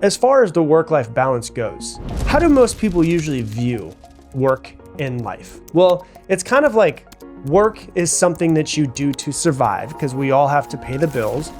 as far as the work-life balance goes, how do most people usually view work in life? Well, it's kind of like work is something that you do to survive, because we all have to pay the bills,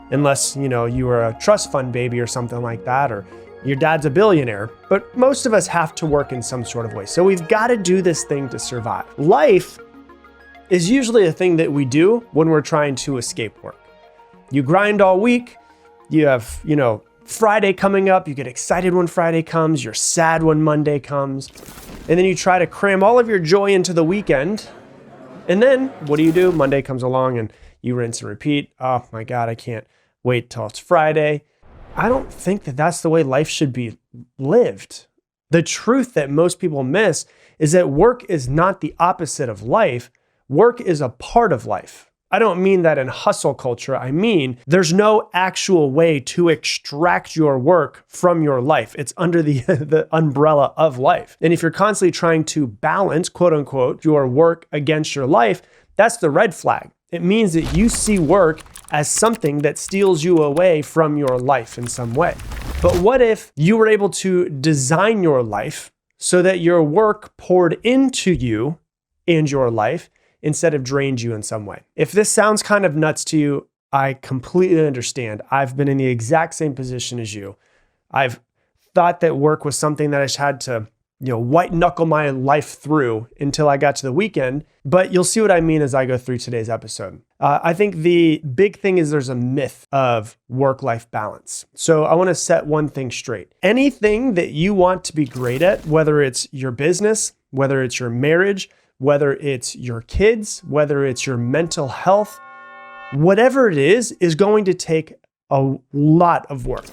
unless, you were a trust fund baby or something like that, or your dad's a billionaire. But most of us have to work in some sort of way. So we've got to do this thing to survive. Life is usually a thing that we do when we're trying to escape work. You grind all week, you have, Friday coming up, you get excited when Friday comes, you're sad when Monday comes, and then you try to cram all of your joy into the weekend. And then what do? Monday comes along and you rinse and repeat. Oh my God, I can't wait till it's Friday. I don't think that that's the way life should be lived. The truth that most people miss is that work is not the opposite of life. Work is a part of life. I don't mean that in hustle culture. I mean, there's no actual way to extract your work from your life. It's under the umbrella of life. And if you're constantly trying to balance, quote unquote, your work against your life, that's the red flag. It means that you see work as something that steals you away from your life in some way. But what if you were able to design your life so that your work poured into you and your life instead of drained you in some way? If this sounds kind of nuts to you, I completely understand. I've been in the exact same position as you. I've thought that work was something that I just had to, white knuckle my life through until I got to the weekend. But you'll see what I mean as I go through today's episode. I think the big thing is there's a myth of work-life balance. So I want to set one thing straight. Anything that you want to be great at, whether it's your business, whether it's your marriage, whether it's your kids, whether it's your mental health, whatever it is going to take a lot of work.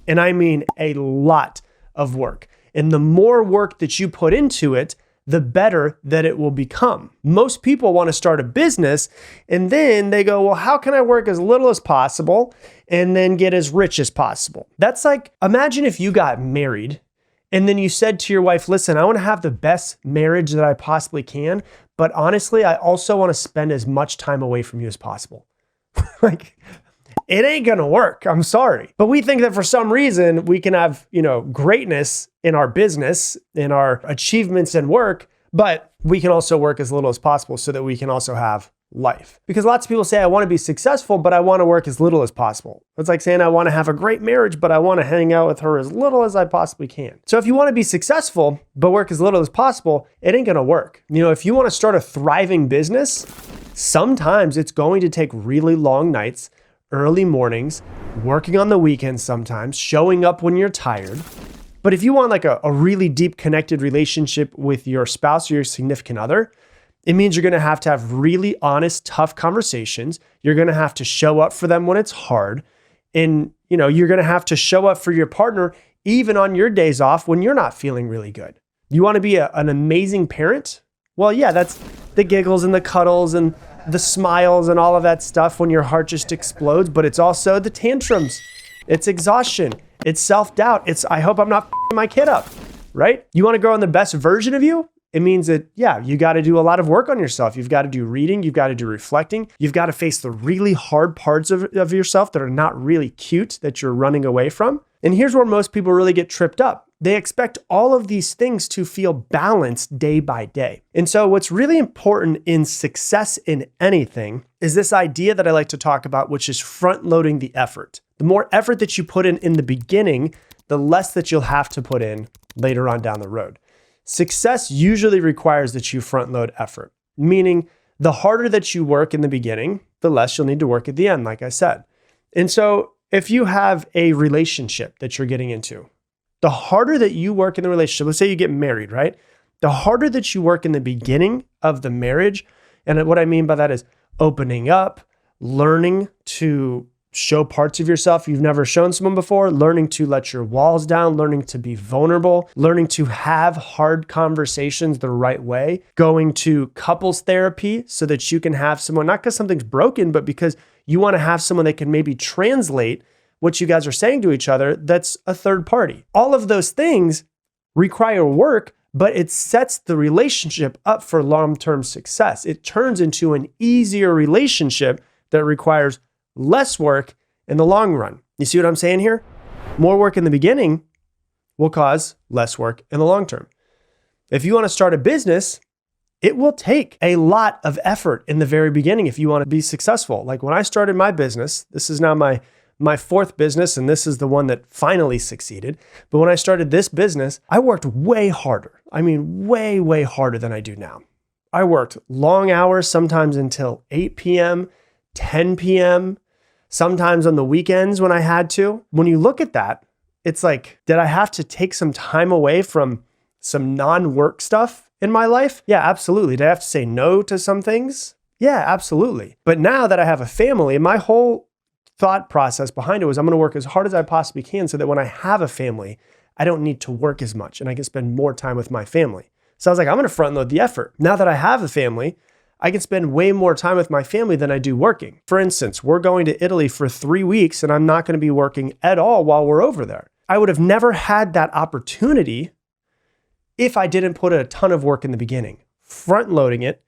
And I mean a lot of work. And the more work that you put into it, the better that it will become. Most people want to start a business and then they go, well, how can I work as little as possible and then get as rich as possible? That's like, imagine if you got married and then you said to your wife, listen, I want to have the best marriage that I possibly can, but honestly, I also want to spend as much time away from you as possible. Like, it ain't going to work. I'm sorry. But we think that for some reason we can have, greatness in our business, in our achievements and work, but we can also work as little as possible so that we can also have life. Because lots of people say, I want to be successful, but I want to work as little as possible. It's like saying, I want to have a great marriage, but I want to hang out with her as little as I possibly can. So if you want to be successful, but work as little as possible, it ain't going to work. If you want to start a thriving business, sometimes it's going to take really long nights, early mornings, working on the weekends sometimes, showing up when you're tired. But if you want like a really deep connected relationship with your spouse or your significant other, it means you're going to have really honest, tough conversations. You're going to have to show up for them when it's hard. And, you're going to have to show up for your partner even on your days off when you're not feeling really good. You want to be an amazing parent? Well, yeah, that's the giggles and the cuddles and the smiles and all of that stuff when your heart just explodes. But it's also the tantrums. It's exhaustion. It's self-doubt. It's, I hope I'm not f***ing my kid up, right? You want to grow in the best version of you? It means that, yeah, you got to do a lot of work on yourself. You've got to do reading. You've got to do reflecting. You've got to face the really hard parts of yourself that are not really cute that you're running away from. And here's where most people really get tripped up. They expect all of these things to feel balanced day by day. And so what's really important in success in anything is this idea that I like to talk about, which is front loading the effort. The more effort that you put in the beginning, the less that you'll have to put in later on down the road. Success usually requires that you front load effort, meaning the harder that you work in the beginning, the less you'll need to work at the end, like I said. And so if you have a relationship that you're getting into, the harder that you work in the relationship, let's say you get married, right? The harder that you work in the beginning of the marriage, and what I mean by that is opening up, learning to show parts of yourself you've never shown someone before, learning to let your walls down, learning to be vulnerable, learning to have hard conversations the right way, going to couples therapy so that you can have someone, not because something's broken, but because you want to have someone that can maybe translate what you guys are saying to each other that's a third party. All of those things require work, but it sets the relationship up for long-term success. It turns into an easier relationship that requires less work in the long run. You see what I'm saying here? More work in the beginning will cause less work in the long term. If you want to start a business, it will take a lot of effort in the very beginning if you want to be successful. Like when I started my business, this is now my fourth business, and this is the one that finally succeeded. But when I started this business, I worked way harder. I mean, way, way harder than I do now. I worked long hours, sometimes until 8 p.m., 10 p.m., sometimes on the weekends when I had to. When you look at that, it's like, did I have to take some time away from some non-work stuff in my life? Yeah, absolutely. Did I have to say no to some things? Yeah, absolutely. But now that I have a family, my whole thought process behind it was I'm going to work as hard as I possibly can so that when I have a family, I don't need to work as much and I can spend more time with my family. So I was like, I'm going to front load the effort. Now that I have a family, I can spend way more time with my family than I do working. For instance, we're going to Italy for 3 weeks and I'm not going to be working at all while we're over there. I would have never had that opportunity if I didn't put a ton of work in the beginning, front loading it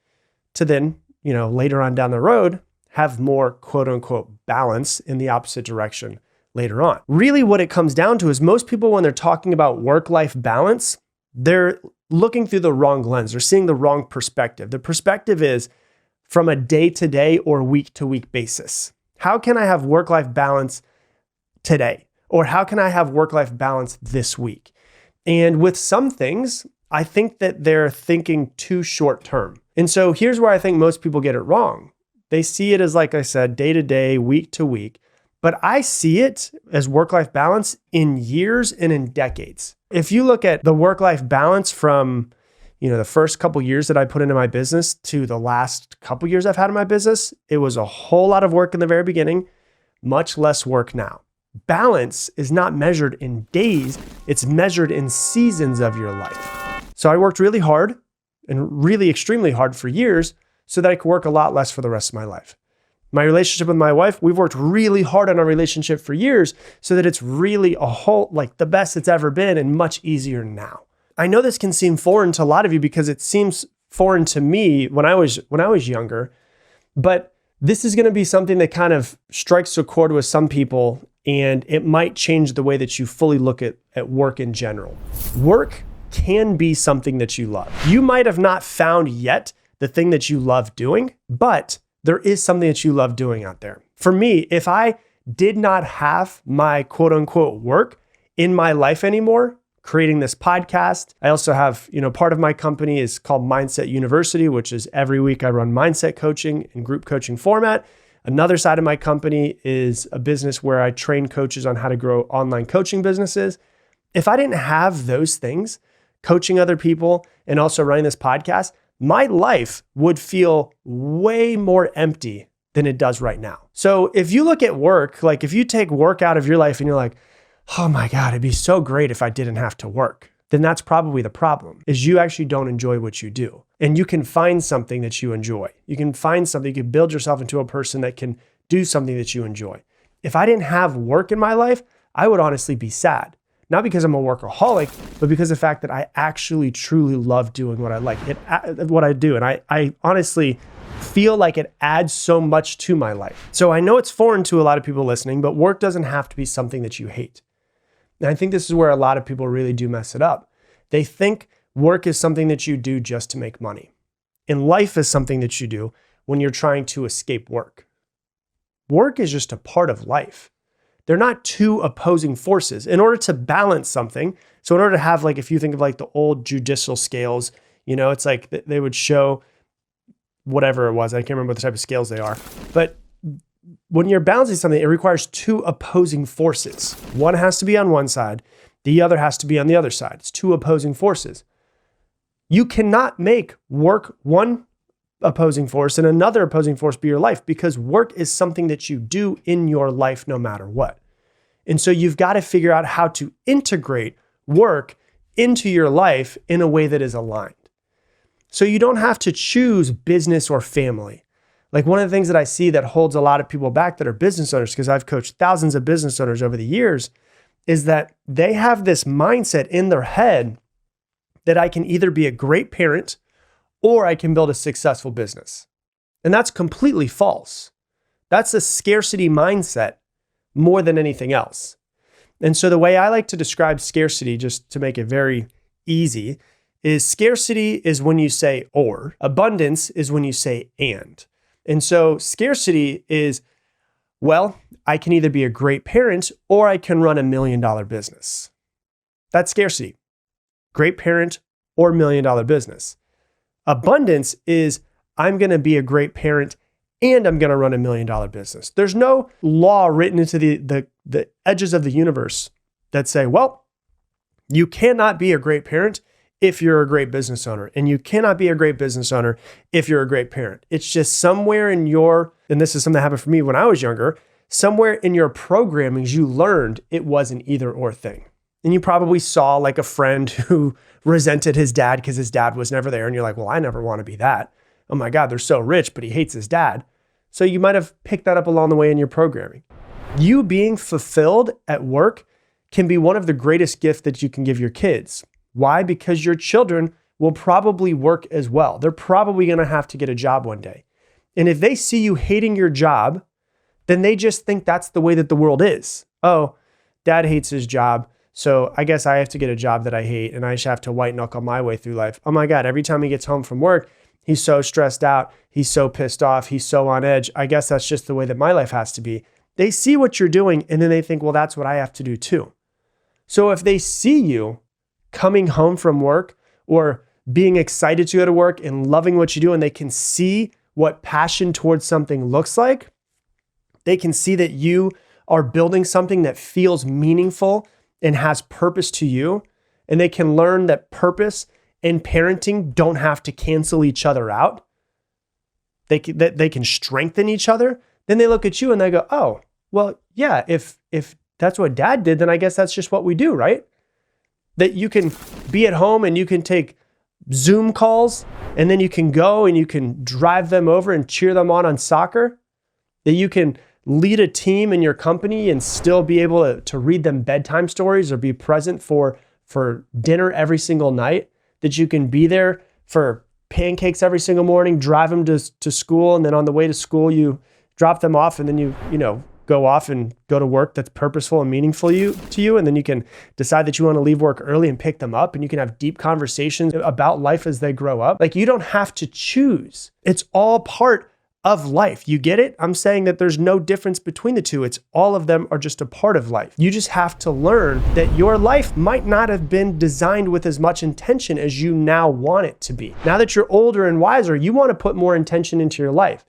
to then, later on down the road, have more quote unquote balance in the opposite direction later on. Really what it comes down to is most people, when they're talking about work-life balance, they're looking through the wrong lens. They're seeing the wrong perspective. The perspective is from a day-to-day or week-to-week basis. How can I have work-life balance today? Or how can I have work-life balance this week? And with some things, I think that they're thinking too short-term. And so here's where I think most people get it wrong. They see it as, like I said, day-to-day, week-to-week. But I see it as work-life balance in years and in decades. If you look at the work-life balance from, the first couple years that I put into my business to the last couple years I've had in my business, it was a whole lot of work in the very beginning, much less work now. Balance is not measured in days, it's measured in seasons of your life. So I worked really hard and really extremely hard for years so that I could work a lot less for the rest of my life. My relationship with my wife, we've worked really hard on our relationship for years so that it's really the best it's ever been and much easier now. I know this can seem foreign to a lot of you because it seems foreign to me when I was younger, but this is going to be something that kind of strikes a chord with some people, and it might change the way that you fully look at work in general. Work can be something that you love. You might have not found yet the thing that you love doing, but there is something that you love doing out there. For me, if I did not have my quote unquote work in my life anymore, creating this podcast, I also have, part of my company is called Mindset University, which is every week I run mindset coaching in group coaching format. Another side of my company is a business where I train coaches on how to grow online coaching businesses. If I didn't have those things, coaching other people and also running this podcast, my life would feel way more empty than it does right now. So if you look at work, like if you take work out of your life and you're like, oh my God, it'd be so great if I didn't have to work, then that's probably the problem, is you actually don't enjoy what you do. And you can find something that you enjoy. You can find something, you can build yourself into a person that can do something that you enjoy. If I didn't have work in my life, I would honestly be sad. Not because I'm a workaholic, but because of the fact that I actually truly love doing what I like, what I do. And I honestly feel like it adds so much to my life. So I know it's foreign to a lot of people listening, but work doesn't have to be something that you hate. And I think this is where a lot of people really do mess it up. They think work is something that you do just to make money. And life is something that you do when you're trying to escape work. Work is just a part of life. They're not two opposing forces. In order to balance something, so in order to have, if you think of the old judicial scales, it's like they would show whatever it was. I can't remember what the type of scales they are. But when you're balancing something, it requires two opposing forces. One has to be on one side. The other has to be on the other side. It's two opposing forces. You cannot make work one opposing force and another opposing force be your life, because work is something that you do in your life no matter what. And so you've got to figure out how to integrate work into your life in a way that is aligned. So you don't have to choose business or family. One of the things that I see that holds a lot of people back that are business owners, because I've coached thousands of business owners over the years, is that they have this mindset in their head that I can either be a great parent or I can build a successful business. And that's completely false. That's a scarcity mindset more than anything else. And so the way I like to describe scarcity, just to make it very easy, is scarcity is when you say or, abundance is when you say and. And so scarcity is, well, I can either be a great parent or I can run $1 million business. That's scarcity. Great parent or $1 million business. Abundance is I'm going to be a great parent and I'm going to run $1 million business. There's no law written into the edges of the universe that say, well, you cannot be a great parent if you're a great business owner, and you cannot be a great business owner if you're a great parent. It's just somewhere in your, and this is something that happened for me when I was younger, somewhere in your programming, you learned it was an either or thing. And you probably saw like a friend who resented his dad because his dad was never there. And you're like, well, I never want to be that. Oh my God, they're so rich, but he hates his dad. So you might have picked that up along the way in your programming. You being fulfilled at work can be one of the greatest gifts that you can give your kids. Why? Because your children will probably work as well. They're probably going to have to get a job one day. And if they see you hating your job, then they just think that's the way that the world is. Oh, dad hates his job, so I guess I have to get a job that I hate and I just have to white knuckle my way through life. Oh my God, every time he gets home from work, he's so stressed out. He's so pissed off. He's so on edge. I guess that's just the way that my life has to be. They see what you're doing and then they think, well, that's what I have to do too. So if they see you coming home from work or being excited to go to work and loving what you do, and they can see what passion towards something looks like, they can see that you are building something that feels meaningful and has purpose to you, and they can learn that purpose and parenting don't have to cancel each other out. They can strengthen each other. Then they look at you and they go, oh, well, yeah, if that's what dad did, then I guess that's just what we do, right? That you can be at home and you can take Zoom calls and then you can go and you can drive them over and cheer them on soccer. That you can lead a team in your company and still be able to read them bedtime stories or be present for dinner every single night. That you can be there for pancakes every single morning, drive them to school, and then on the way to school, you drop them off and then you go off and go to work that's purposeful and meaningful to you. And then you can decide that you want to leave work early and pick them up, and you can have deep conversations about life as they grow up. Like, you don't have to choose. It's all part of life. You get it? I'm saying that there's no difference between the two. It's all of them are just a part of life. You just have to learn that your life might not have been designed with as much intention as you now want it to be. Now that you're older and wiser, you want to put more intention into your life.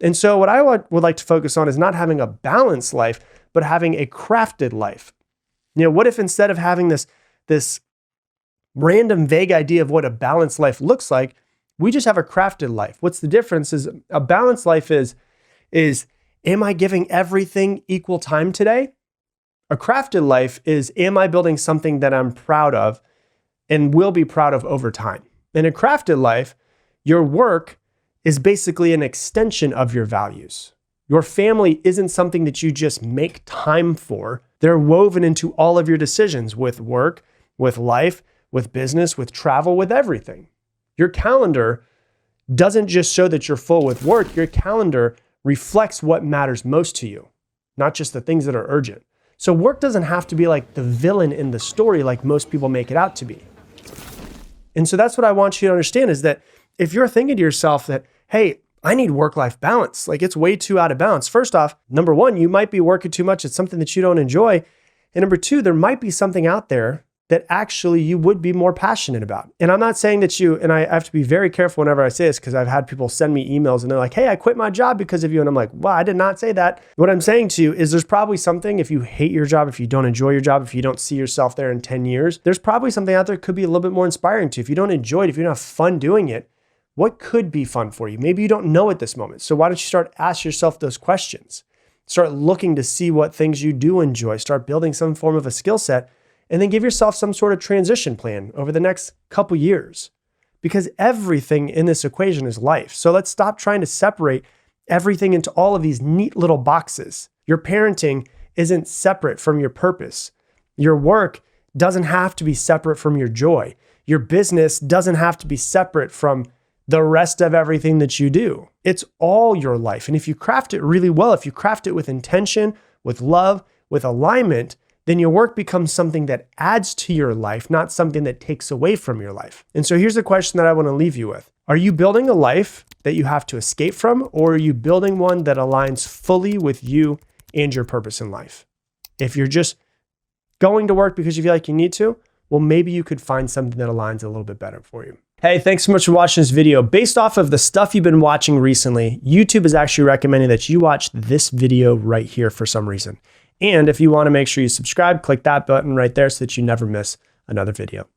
And so what I would like to focus on is not having a balanced life, but having a crafted life. What if instead of having this random vague idea of what a balanced life looks like, we just have a crafted life? What's the difference is a balanced life is am I giving everything equal time today? A crafted life is, am I building something that I'm proud of and will be proud of over time? In a crafted life, your work is basically an extension of your values. Your family isn't something that you just make time for. They're woven into all of your decisions with work, with life, with business, with travel, with everything. Your calendar doesn't just show that you're full with work. Your calendar reflects what matters most to you, not just the things that are urgent. So work doesn't have to be like the villain in the story like most people make it out to be. And so that's what I want you to understand, is that if you're thinking to yourself that, hey, I need work-life balance, like it's way too out of balance. First off, number one, you might be working too much. It's something that you don't enjoy. And number two, there might be something out there that actually you would be more passionate about. And I'm not saying that and I have to be very careful whenever I say this, because I've had people send me emails and they're like, hey, I quit my job because of you. And I'm like, well, I did not say that. What I'm saying to you is there's probably something, if you hate your job, if you don't enjoy your job, if you don't see yourself there in 10 years, there's probably something out there that could be a little bit more inspiring to you. If you don't enjoy it, if you don't have fun doing it, what could be fun for you? Maybe you don't know at this moment. So why don't you start asking yourself those questions? Start looking to see what things you do enjoy. Start building some form of a skill set, and then give yourself some sort of transition plan over the next couple years, because everything in this equation is life. So let's stop trying to separate everything into all of these neat little boxes. Your parenting isn't separate from your purpose. Your work doesn't have to be separate from your joy. Your business doesn't have to be separate from the rest of everything that you do. It's all your life. And if you craft it really well, if you craft it with intention, with love, with alignment, then your work becomes something that adds to your life, not something that takes away from your life. And so here's the question that I want to leave you with. Are you building a life that you have to escape from, or are you building one that aligns fully with you and your purpose in life? If you're just going to work because you feel like you need to, well, maybe you could find something that aligns a little bit better for you. Hey, thanks so much for watching this video. Based off of the stuff you've been watching recently, YouTube is actually recommending that you watch this video right here for some reason. And if you want to make sure you subscribe, click that button right there so that you never miss another video.